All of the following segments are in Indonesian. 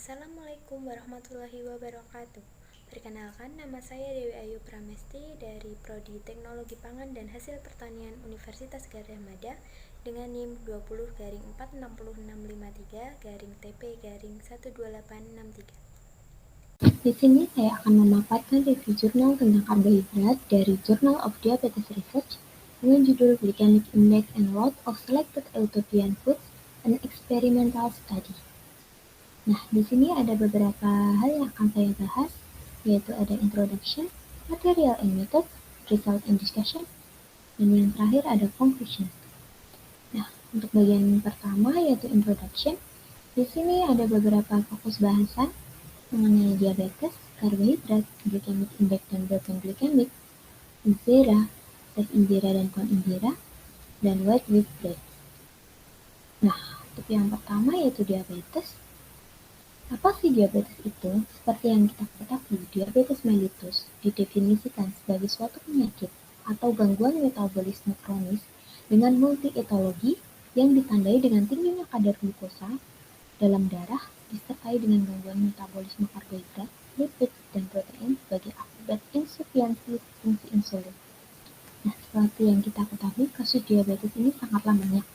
Assalamualaikum warahmatullahi wabarakatuh. Perkenalkan, nama saya Dewi Ayu Pramesti dari Prodi Teknologi Pangan dan Hasil Pertanian Universitas Gadjah Mada dengan NIM 20-4663-TP-12863. Di sini saya akan memaparkan review jurnal tentang karbohidrat dari Journal of Diabetes Research dengan judul Glycemic Index and Load of Selected Ethiopian Foods, an Experimental Study. Nah, di sini ada beberapa hal yang akan saya bahas, yaitu ada introduction, material and methods, result and discussion, dan yang terakhir ada conclusion. Nah, untuk bagian pertama yaitu introduction, di sini ada beberapa fokus bahasan mengenai diabetes, karbohidrat, glycemic index dan broken glycemic, injera, tes injera dan kon injera, dan white wheat bread. Nah, untuk yang pertama yaitu diabetes. Apa sih diabetes itu? Seperti yang kita ketahui, diabetes mellitus didefinisikan sebagai suatu penyakit atau gangguan metabolisme kronis dengan multi-etologi yang ditandai dengan tingginya kadar glukosa dalam darah disertai dengan gangguan metabolisme karbohidrat, lipid, dan protein sebagai akibat insufisiensi fungsi insulin. Nah, seperti yang kita ketahui, kasus diabetes ini sangatlah banyak.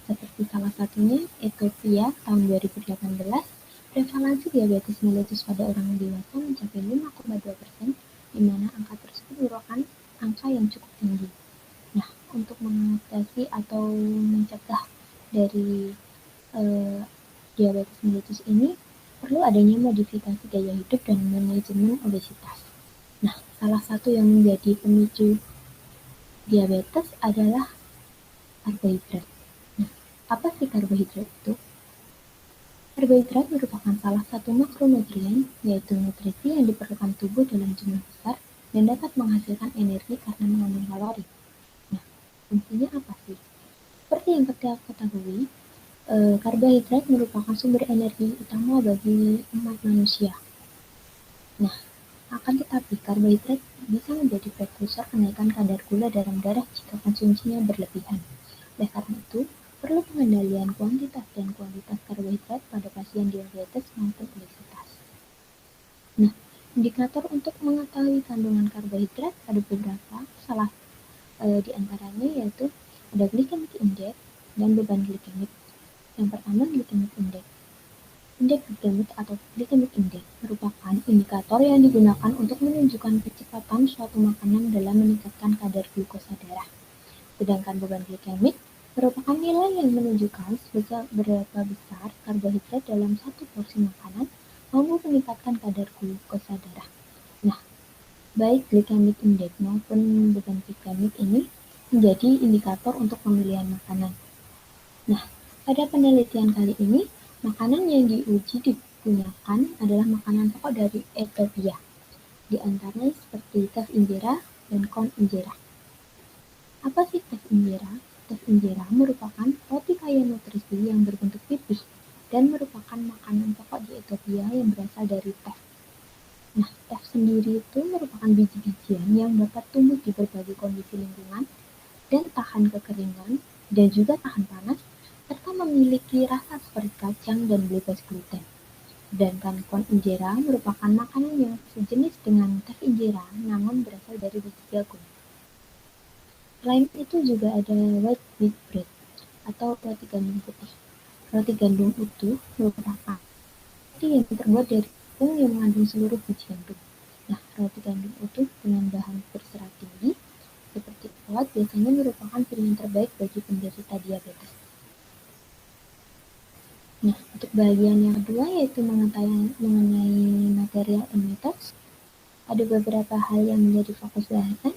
Seperti salah satunya Ethiopia tahun 2018, prevalensi diabetes mellitus pada orang dewasa mencapai 5,2%, di mana angka tersebut merupakan angka yang cukup tinggi. Nah, untuk mengatasi atau mencegah dari diabetes mellitus ini perlu adanya modifikasi gaya hidup dan manajemen obesitas. Nah, salah satu yang menjadi pemicu diabetes adalah karbohidrat. Nah, apa sih karbohidrat itu? Karbohidrat merupakan salah satu makronutrien, yaitu nutrisi yang diperlukan tubuh dalam jumlah besar dan dapat menghasilkan energi karena mengandung kalori. Nah, fungsinya apa sih? Seperti yang kita ketahui, karbohidrat merupakan sumber energi utama bagi umat manusia. Nah, akan tetapi karbohidrat bisa menjadi prekursor kenaikan kadar gula dalam darah jika konsumsinya berlebihan. Oleh karena itu, perlu pengendalian kuantitas dan kualitas karbohidrat pada pasien diabetes maupun obesitas. Nah, indikator untuk mengetahui kandungan karbohidrat ada beberapa, salah di antaranya yaitu ada glycemic index dan beban glikemik. Yang pertama, glycemic index. Indeks glikemik atau glycemic index merupakan indikator yang digunakan untuk menunjukkan kecepatan suatu makanan dalam meningkatkan kadar glukosa darah. Sedangkan beban glikemik merupakan nilai yang menunjukkan seberapa besar karbohidrat dalam satu porsi makanan mampu meningkatkan kadar glukosa darah. Nah, baik glycemic index maupun beban glikemik ini menjadi indikator untuk pemilihan makanan. Nah, pada penelitian kali ini, makanan yang diuji digunakan adalah makanan pokok dari Ethiopia, di antaranya seperti teff injera dan kon injera. Apa sih teff injera? Teff injera merupakan roti kaya nutrisi yang berbentuk pipih dan merupakan makanan pokok di Ethiopia yang berasal dari teff. Nah, teff sendiri itu merupakan biji-bijian yang dapat tumbuh di berbagai kondisi lingkungan dan tahan kekeringan dan juga tahan panas, serta memiliki rasa seperti kacang dan bebas gluten. Sedangkan kon injera merupakan makanan yang sejenis dengan teff injera namun berasal dari biji jagung. Selain itu juga ada white wheat bread atau roti gandum putih. Roti gandum utuh merupakan roti yang terbuat dari tepung yang mengandung seluruh biji gandum. Nah, roti gandum utuh dengan bahan berserat tinggi seperti oat biasanya merupakan pilihan terbaik bagi penderita diabetes. Nah, untuk bagian yang kedua yaitu mengenai material and methods, ada beberapa hal yang menjadi fokus bahasan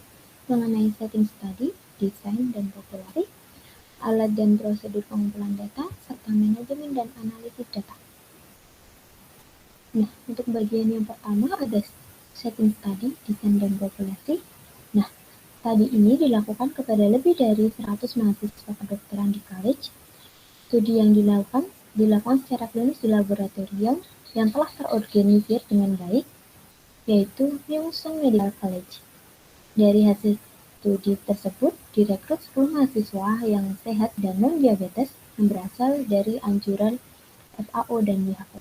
mengenai setting study, desain dan populasi, alat dan prosedur pengumpulan data, serta manajemen dan analisis data. Nah, untuk bagian yang pertama ada setting study, desain dan populasi. Nah, studi ini dilakukan kepada lebih dari 100 mahasiswa kedokteran di college. Studi yang dilakukan secara klinis di laboratorium yang telah terorganisir dengan baik, yaitu Myungsung Medical College. Dari hasil studi tersebut, direkrut 10 mahasiswa yang sehat dan non-diabetes yang berasal dari anjuran FAO dan WHO.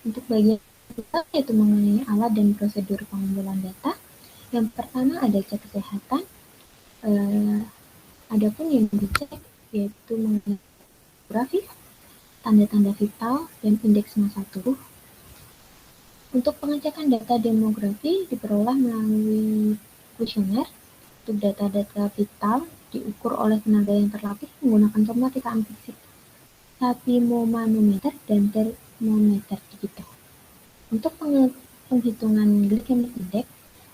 Untuk bagian kedua yaitu mengenai alat dan prosedur pengumpulan data. Yang pertama ada cek kesehatan. Adapun yang dicek yaitu mengenai grafis, tanda-tanda vital, dan indeks massa tubuh. Untuk pengecekan data demografi diperoleh melalui kuesioner. Untuk data-data vital diukur oleh tenaga yang terlatih menggunakan somatika fisik, sapimomanometer, dan termometer digital. Untuk penghitungan glycemic index,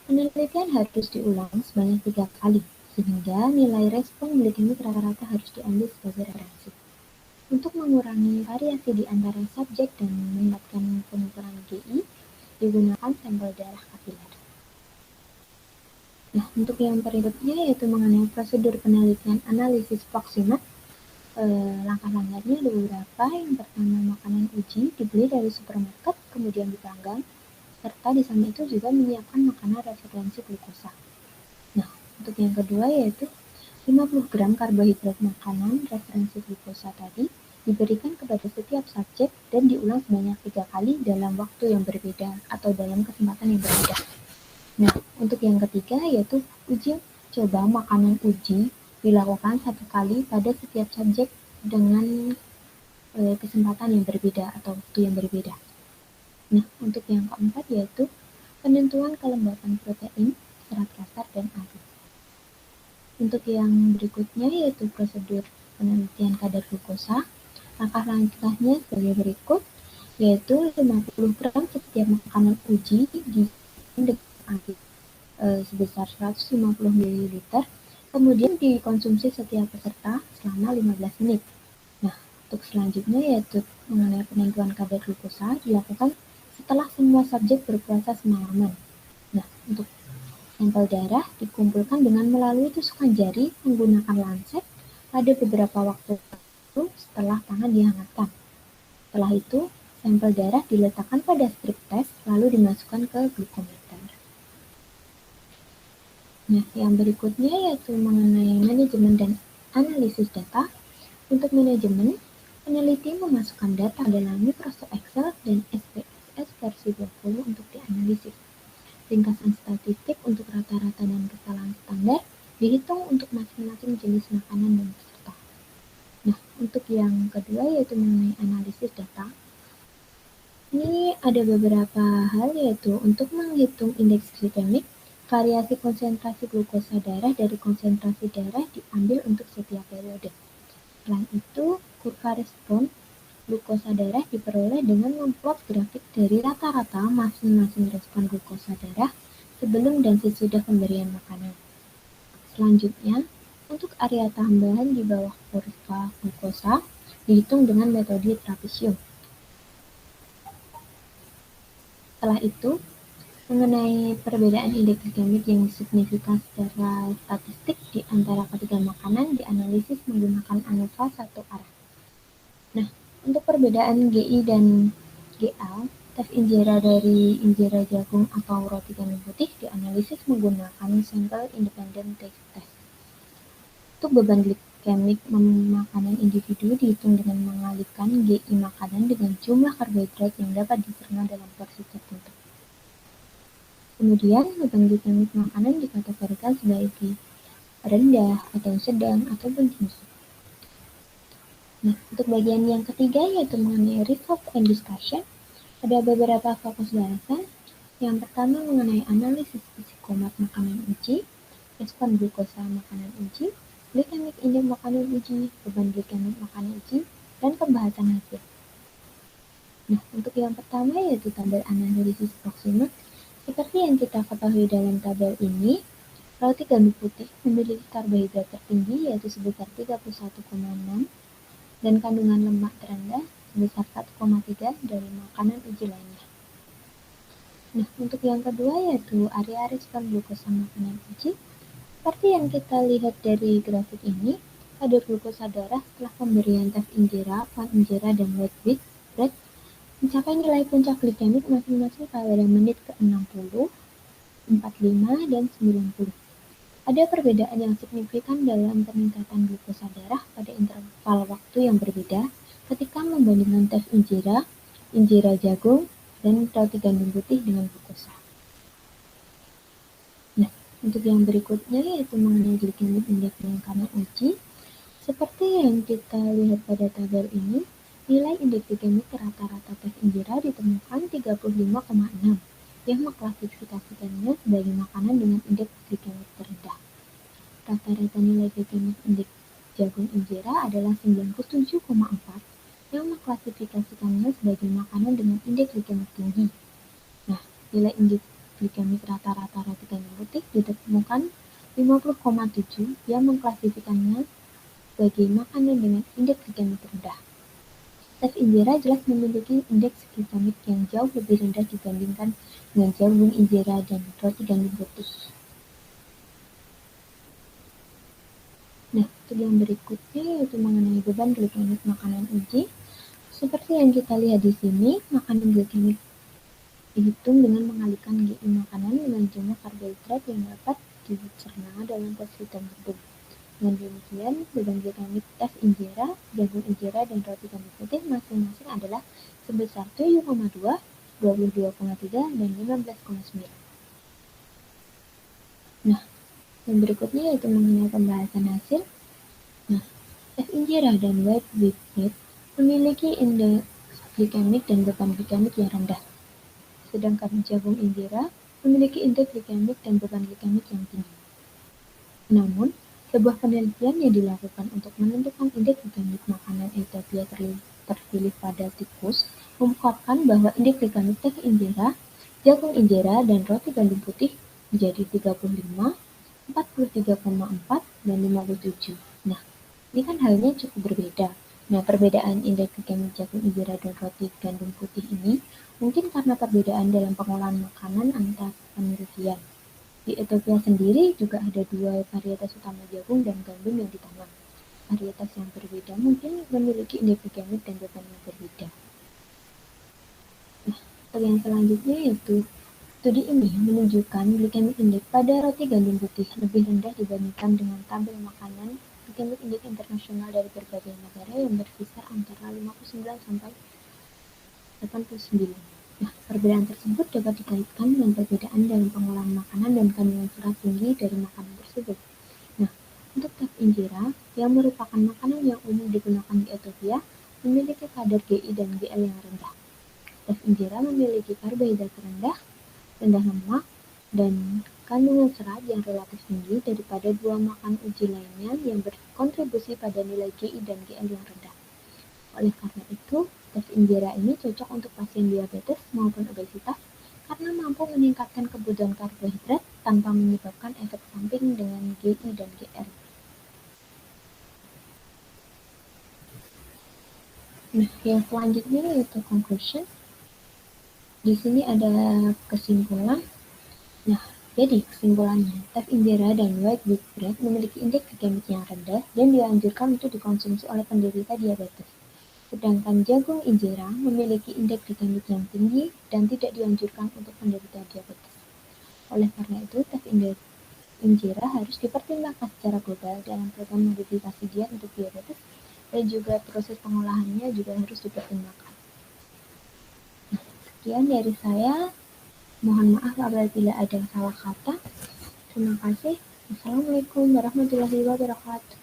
penelitian harus diulang sebanyak 3 kali, sehingga nilai respon glikemik rata-rata harus diambil sebagai referensi. Untuk mengurangi variasi di antara subjek dan meningkatkan pengukuran GI, digunakan sampel darah kapiler. Nah, untuk yang berikutnya yaitu mengenai prosedur penelitian analisis proximat. Langkah-langkahnya ada beberapa. Yang pertama, makanan uji dibeli dari supermarket, kemudian dipanggang, serta di sana itu juga menyiapkan makanan referensi glukosa. Nah, untuk yang kedua yaitu 50 gram karbohidrat makanan referensi glukosa tadi diberikan kepada setiap subjek dan diulang sebanyak 3 kali dalam waktu yang berbeda atau dalam kesempatan yang berbeda. Nah, untuk yang ketiga yaitu uji coba makanan uji dilakukan 1 kali pada setiap subjek dengan kesempatan yang berbeda atau waktu yang berbeda. Nah, untuk yang keempat yaitu penentuan kelembapan protein, serat kasar, dan air. Untuk yang berikutnya yaitu prosedur penelitian kadar glukosa. Langkah-langkahnya sebagai berikut, yaitu 50 gram setiap makanan uji dengan air sebesar 150 ml, kemudian dikonsumsi setiap peserta selama 15 menit. Nah, untuk selanjutnya yaitu mengenai penentuan kadar glukosa dilakukan setelah semua subjek berpuasa semalaman. Nah, untuk sampel darah dikumpulkan dengan melalui tusukan jari menggunakan lancet pada beberapa waktu setelah tangan dihangatkan. Setelah itu, sampel darah diletakkan pada strip test lalu dimasukkan ke glukometer. Nah, yang berikutnya yaitu mengenai manajemen dan analisis data. Untuk manajemen, peneliti memasukkan data dalam Microsoft Excel dan SPSS versi 20 untuk dianalisis. Ringkasan statistik untuk rata-rata dan kesalahan standar dihitung untuk masing-masing jenis makanan dan peserta. Nah, untuk yang kedua yaitu mengenai analisis data. Ini ada beberapa hal yaitu untuk menghitung indeks glikemik, variasi konsentrasi glukosa darah dari konsentrasi darah diambil untuk setiap periode. Selain itu, kurva respon glukosa darah diperoleh dengan memplot grafik dari rata-rata masing-masing respon glukosa darah sebelum dan sesudah pemberian makanan. Selanjutnya, untuk area tambahan di bawah kurva glukosa dihitung dengan metode trapesium. Setelah itu, mengenai perbedaan indeks glikemik yang signifikan secara statistik di antara ketiga makanan dianalisis menggunakan ANOVA satu arah. Nah, untuk perbedaan GI dan GA, tes injera dari injera jagung atau roti canai putih dianalisis menggunakan sampel independent taste test. Untuk beban glikemik makanan individu dihitung dengan mengalihkan GI makanan dengan jumlah karbohidrat yang dapat dicerna dalam porsi tertentu. Kemudian, beban glikemik makanan dikategorikan sebagai rendah atau sedang ataupun tinggi. Nah, untuk bagian yang ketiga yaitu mengenai result and discussion, ada beberapa fokus bahasan. Yang pertama mengenai analisis psikomat makanan uji, respon glukosa makanan uji, glikemik indeks makanan uji, beban glikemik makanan uji, dan pembahasan hasil. Nah, untuk yang pertama yaitu tabel analisis proximat. Seperti yang kita ketahui dalam tabel ini, roti gandum putih memiliki karbohidrat tertinggi yaitu sebesar 31,6 dan kandungan lemak terendah sebesar 1,3 dari makanan uji lainnya. Nah, untuk yang kedua yaitu area respon glukosa makanan uji. Seperti yang kita lihat dari grafik ini, kadar glukosa darah setelah pemberian tes injera, pan injera, dan wet bread mencapai nilai puncak glikemik masing-masing pada menit ke-60, 45, dan 90. Ada perbedaan yang signifikan dalam peningkatan glukosa darah pada interval waktu yang berbeda ketika membandingkan tes injera jagung, dan roti gandum putih dengan glukosa. Nah, untuk yang berikutnya yaitu mengenai glycemic index dan makanan uji. Seperti yang kita lihat pada tabel ini, nilai indeks glikemik rata-rata tes Injera ditemukan 35,6 yang mengklasifikasikannya sebagai makanan dengan indeks glikemik terendah. Rata-rata nilai glikemik indeks jagung Injera adalah 97,4 yang mengklasifikasikannya sebagai makanan dengan indeks glikemik tinggi. Nah, nilai indeks glikemik rata-rata roti gandum putih ditemukan 50,7 yang mengklasifikasikannya sebagai makanan dengan indeks glikemik rendah. Tes Injera jelas memiliki indeks glikemik yang jauh lebih rendah dibandingkan dengan jagung Injera dan roti gandum putih. Nah, untuk yang berikutnya yaitu mengenai beban glikemik makanan uji. Seperti yang kita lihat di sini, makanan glikemik dihitung dengan mengalihkan GI makanan dengan jumlah karbohidrat yang dapat dicerna dalam posisi tertentu. Dengan demikian, beban glikemik tes Injera, jagung Injera, dan roti gandum putih masing-masing adalah sebesar 7,2, 22,3, dan 15,9. Nah, yang berikutnya yaitu mengenai pembahasan hasil. Nah, tes Injera dan white wheat bread memiliki indeks glikemik dan beban glikemik yang rendah. Sedangkan jagung Injera memiliki indeks glikemik dan beban glikemik yang tinggi. Namun, sebuah penelitian yang dilakukan untuk menentukan indeks glikemik makanan Ethiopia terpilih pada tikus mengungkapkan bahwa indeks glikemik tes Injera, jagung Injera, dan roti gandum putih menjadi 35, 43,4, dan 57. Nah, ini kan halnya cukup berbeda. Nah, perbedaan indeks glikemik jagung Injera dan roti gandum putih ini mungkin karena perbedaan dalam pengolahan makanan antar penelitian. Di Ethiopia sendiri juga ada dua varietas utama jagung dan gandum yang ditanam. Varietas yang berbeda mungkin memiliki indeks glikemik dan beban yang berbeda. Nah, yang selanjutnya yaitu studi ini menunjukkan glikemik indeks pada roti gandum putih lebih rendah dibandingkan dengan tabel makanan glikemik indeks internasional dari berbagai negara yang berkisar antara 59 sampai 89. Nah, perbedaan tersebut dapat dikaitkan dengan perbedaan dalam pengolahan makanan dan kandungan serat tinggi dari makanan tersebut. Nah, untuk tes Injera, yang merupakan makanan yang umum digunakan di Ethiopia, memiliki kadar GI dan GL yang rendah. Tes Injera memiliki karbohidrat rendah, rendah lemak, dan kandungan serat yang relatif tinggi daripada dua makan uji lainnya yang berkontribusi pada nilai GI dan GL yang rendah. Oleh karena itu, tes Injera ini cocok untuk pasien diabetes maupun obesitas karena mampu meningkatkan kebutuhan karbohidrat tanpa menyebabkan efek samping dengan GI dan GR. Nah, yang selanjutnya yaitu conclusion. Di sini ada kesimpulan. Nah, jadi kesimpulannya, tes Injera dan white wheat bread memiliki indeks glikemik yang rendah dan dianjurkan untuk dikonsumsi oleh penderita diabetes. Sedangkan jagung Injera memiliki indeks glikemik yang tinggi dan tidak dianjurkan untuk penderita diabetes. Oleh karena itu, tes indeks Injera harus dipertimbangkan secara global dalam program modifikasi diet untuk diabetes dan juga proses pengolahannya juga harus dipertimbangkan. Nah, sekian dari saya. Mohon maaf apabila ada salah kata. Terima kasih. Assalamualaikum warahmatullahi wabarakatuh.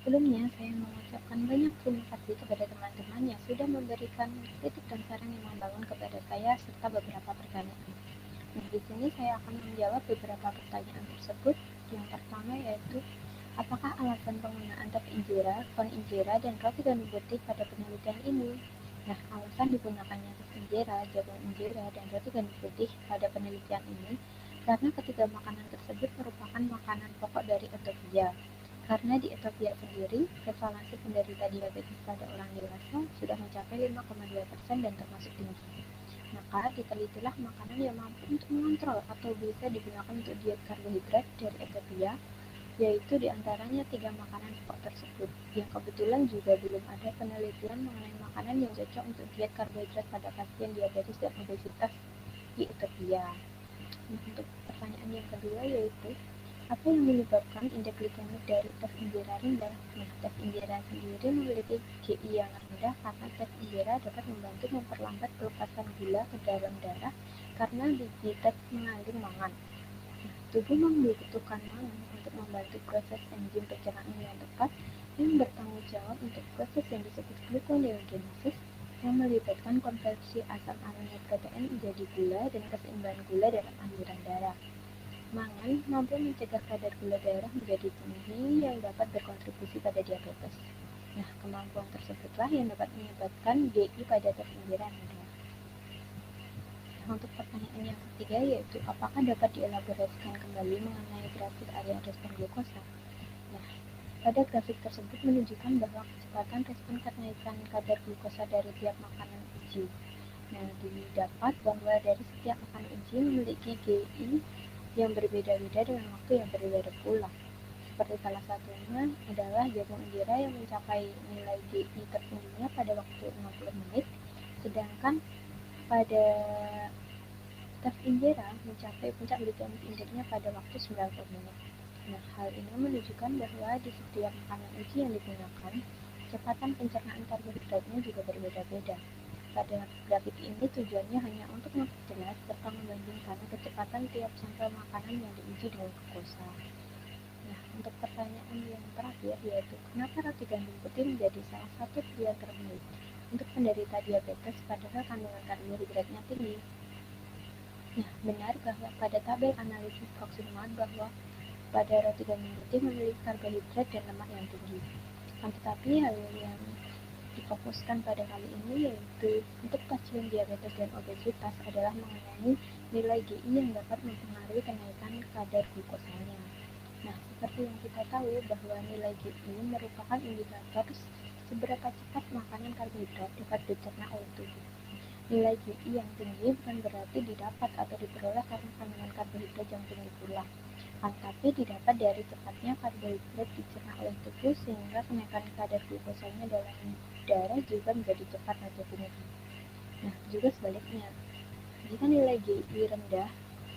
Sebelumnya, saya mengucapkan banyak terima kasih kepada teman-teman yang sudah memberikan kritik dan saran yang membangun kepada saya serta beberapa pertanyaan. Nah, di sini saya akan menjawab beberapa pertanyaan tersebut. Yang pertama yaitu, apakah alasan penggunaan tes Injera, kon Injera, dan roti gandum putih pada penelitian ini? Nah, alasan digunakannya tes Injera, jagung Injera, dan roti gandum putih pada penelitian ini karena ketiga makanan tersebut merupakan makanan pokok dari Ethiopia. Karena di Ethiopia sendiri, prevalensi penderita diabetes pada orang dewasa sudah mencapai 5,2% dan termasuk tinggi. Maka ditelitilah makanan yang mampu untuk mengontrol atau bisa digunakan untuk diet karbohidrat dari Ethiopia, yaitu diantaranya 3 makanan pokok tersebut, yang kebetulan juga belum ada penelitian mengenai makanan yang cocok untuk diet karbohidrat pada pasien diabetes dan obesitas di Ethiopia. Untuk pertanyaan yang kedua yaitu, Apa yang menyebabkan indeks glikemik dari tes injera rendah? Nah, tes injera sendiri memiliki GI yang rendah karena tes injera dapat membantu memperlambat pelepasan gula ke dalam darah karena biji tes mengandung mangan. Nah, tubuh membutuhkan mangan untuk membantu proses enzim pencernaan yang tepat yang bertanggung jawab untuk proses yang disebut gluconeogenesis yang melibatkan konversi asam amino protein menjadi gula dan keseimbangan gula dalam aliran darah. Mangan mampu mencegah kadar gula darah menjadi tinggi yang dapat berkontribusi pada diabetes. Nah, kemampuan tersebutlah yang dapat menyebabkan GI pada tes injera rendah. Nah, untuk pertanyaan yang ketiga yaitu apakah dapat dielaborasikan kembali mengenai grafik area respon glukosa? Nah, pada grafik tersebut menunjukkan bahwa kecepatan respon kenaikan kadar glukosa dari tiap makanan uji. Nah, didapat bahwa dari setiap makanan uji memiliki GI yang berbeda-beda dengan waktu yang berbeda pula. Seperti salah satunya adalah jagung injera yang mencapai nilai GI tertingginya pada waktu 60 menit, sedangkan pada tes injera mencapai puncak glikemik indeksnya pada waktu 90 menit. Nah, hal ini menunjukkan bahwa di setiap makanan uji yang digunakan, kecepatan pencernaan karbohidratnya juga berbeda-beda. Pada grafik ini tujuannya hanya untuk memperjelas serta membandingkan kecepatan tiap sampel makanan yang diuji dengan glukosa. Nah, untuk pertanyaan yang terakhir yaitu kenapa roti gandum putih menjadi salah satu pilihan terbaik untuk penderita diabetes padahal kandungan karbohidratnya tinggi? Nah, benar bahwa pada tabel analisis proksimal bahwa pada roti gandum putih memiliki karbohidrat dan lemak yang tinggi. Tetapi hal yang difokuskan pada kali ini yaitu untuk pasien diabetes dan obesitas adalah mengenai nilai GI yang dapat mempengaruhi kenaikan kadar glukosanya. Nah, seperti yang kita tahu bahwa nilai GI merupakan indikator seberapa cepat makanan karbohidrat dapat dicerna oleh tubuh. Nilai GI yang tinggi bukan berarti didapat atau diperoleh karena kandungan karbohidrat yang tinggi pula, tapi didapat dari cepatnya karbohidrat dicerna oleh tubuh sehingga kenaikan kadar glukosanya dalam darah juga menjadi cepat atau tinggi. Nah, juga sebaliknya, jika nilai GI rendah,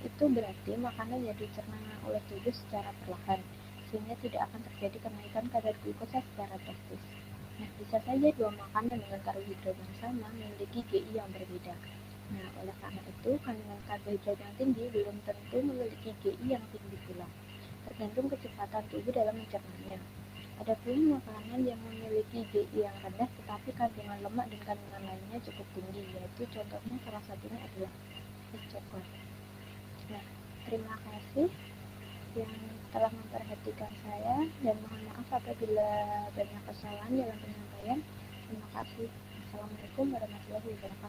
itu berarti makanan yang dicerna oleh tubuh secara perlahan, sehingga tidak akan terjadi kenaikan kadar glukosa secara drastis. Nah, bisa saja dua makanan dengan karbohidrat yang sama memiliki GI yang berbeda. Nah, oleh karena itu, kandungan karbohidrat yang tinggi belum tentu memiliki GI yang tinggi pula, tergantung kecepatan tubuh dalam mencernanya. Ada pula makanan yang memiliki GI yang rendah tetapi kandungan lemak dan kandungan lainnya cukup tinggi, yaitu contohnya salah satunya adalah es coklat. Nah, terima kasih yang telah memperhatikan saya dan mohon maaf apabila banyak kesalahan dalam penyampaian. Terima kasih. Assalamualaikum warahmatullahi wabarakatuh.